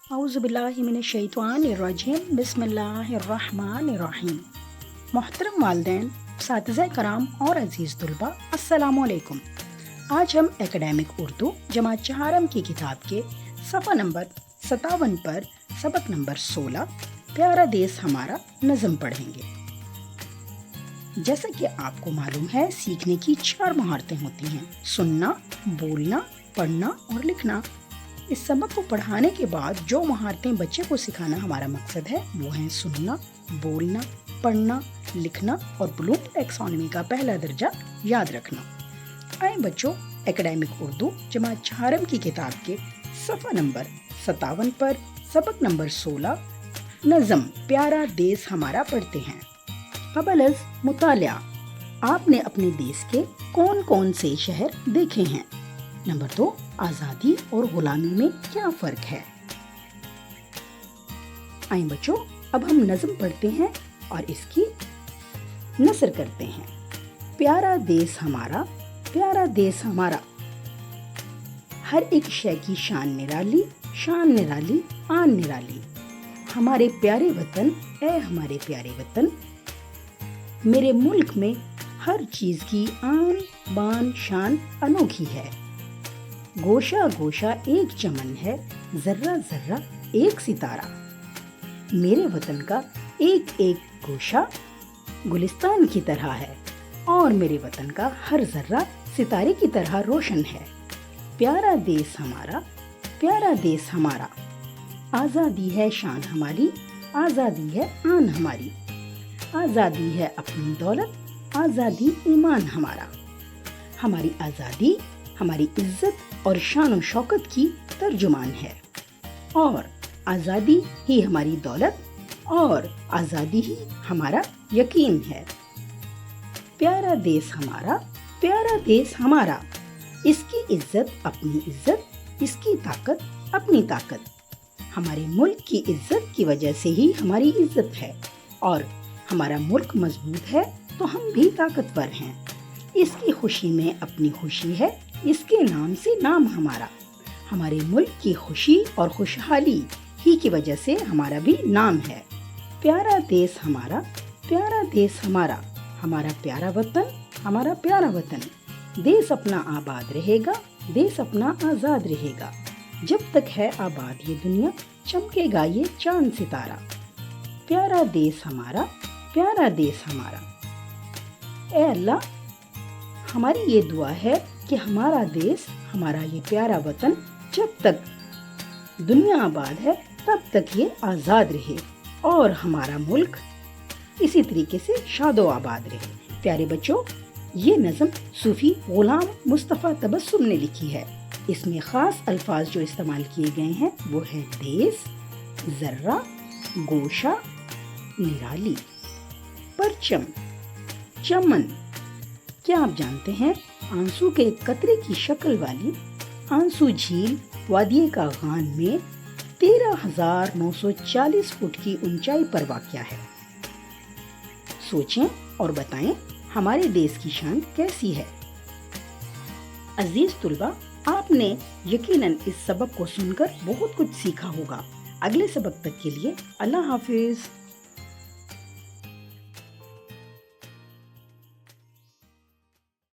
اعوذ باللہ من الشیطان الرجیم بسم اللہ الرحمن الرحیم۔ محترم والدین، اساتذہ کرام اور عزیز طلباء، السلام علیکم۔ آج ہم اکیڈمک اردو جماعت چہارم کی کتاب کے صفحہ نمبر 57 پر سبق نمبر 16 پیارا دیس ہمارا نظم پڑھیں گے۔ جیسا کہ آپ کو معلوم ہے، سیکھنے کی 4 مہارتیں ہوتی ہیں: سننا، بولنا، پڑھنا اور لکھنا۔ اس سبق کو پڑھانے کے بعد جو مہارتیں بچے کو سکھانا ہمارا مقصد ہے وہ ہیں سننا، بولنا، پڑھنا، لکھنا اور بلوم ٹیکسانومی کا پہلا درجہ یاد رکھنا۔ آئیں بچوں، اکیڈمک اردو جماعت چہارم کی کتاب کے صفحہ نمبر 57 پر سبق نمبر 16 نظم پیارا دیس ہمارا پڑھتے ہیں۔ قبل از مطالعہ، آپ نے اپنے دیس کے کون کون سے شہر دیکھے ہیں؟ نمبر 2، آزادی اور غلامی میں کیا فرق ہے؟ آئیں بچوں، اب ہم نظم پڑھتے ہیں اور اس کی نثر کرتے ہیں۔ پیارا دیس ہمارا، پیارا دیس ہمارا، ہر ایک شے کی شان نرالی، شان نرالی، آن نرالی۔ ہمارے پیارے وطن، اے ہمارے پیارے وطن، میرے ملک میں ہر چیز کی آن بان شان انوکھی ہے۔ گوشہ گوشہ ایک چمن ہے، ذرہ ذرہ ایک ستارہ۔ میرے وطن کا ایک ایک گوشہ گلستان کی طرح ہے اور میرے وطن کا ہر ذرہ ستارے کی طرح روشن ہے۔ پیارا دیس ہمارا، پیارا دیس ہمارا، آزادی ہے شان ہماری، آزادی ہے آن ہماری۔ آزادی ہے اپنی دولت، آزادی ایمان ہمارا۔ ہماری آزادی ہماری عزت اور شان و شوکت کی ترجمان ہے، اور آزادی ہی ہماری دولت اور آزادی ہی ہمارا یقین ہے۔ پیارا دیس ہمارا، پیارا دیس ہمارا، اس کی عزت اپنی عزت، اس کی طاقت اپنی طاقت۔ ہمارے ملک کی عزت کی وجہ سے ہی ہماری عزت ہے، اور ہمارا ملک مضبوط ہے تو ہم بھی طاقتور ہیں۔ اس کی خوشی میں اپنی خوشی ہے، اس کے نام سے نام ہمارا۔ ہمارے ملک کی خوشی اور خوشحالی ہی کی وجہ سے ہمارا بھی نام ہے۔ پیارا دیس ہمارا، پیارا دیس ہمارا، ہمارا پیارا وطن، ہمارا پیارا وطن۔ دیس اپنا آباد رہے گا، دیس اپنا آزاد رہے گا۔ جب تک ہے آباد یہ دنیا، چمکے گا یہ چاند ستارہ۔ پیارا دیس ہمارا، پیارا دیس ہمارا۔ اے اللہ، ہماری یہ دعا ہے کہ ہمارا دیس، ہمارا یہ پیارا وطن جب تک دنیا آباد ہے تب تک یہ آزاد رہے، اور ہمارا ملک اسی طریقے سے شاد و آباد رہے۔ پیارے بچوں، یہ نظم صوفی غلام مصطفیٰ تبسم نے لکھی ہے۔ اس میں خاص الفاظ جو استعمال کیے گئے ہیں وہ ہے دیس، ذرہ، گوشہ، نرالی، پرچم، چمن۔ کیا آپ جانتے ہیں آنسو کے قطرے کی شکل والی آنسو جھیل وادی کاغان میں 13,940 فٹ کی اونچائی پر واقع ہے؟ سوچیں اور بتائیں ہمارے دیس کی شان کیسی ہے؟ عزیز طلباء، آپ نے یقیناً اس سبق کو سن کر بہت کچھ سیکھا ہوگا۔ اگلے سبق تک کے لیے اللہ حافظ۔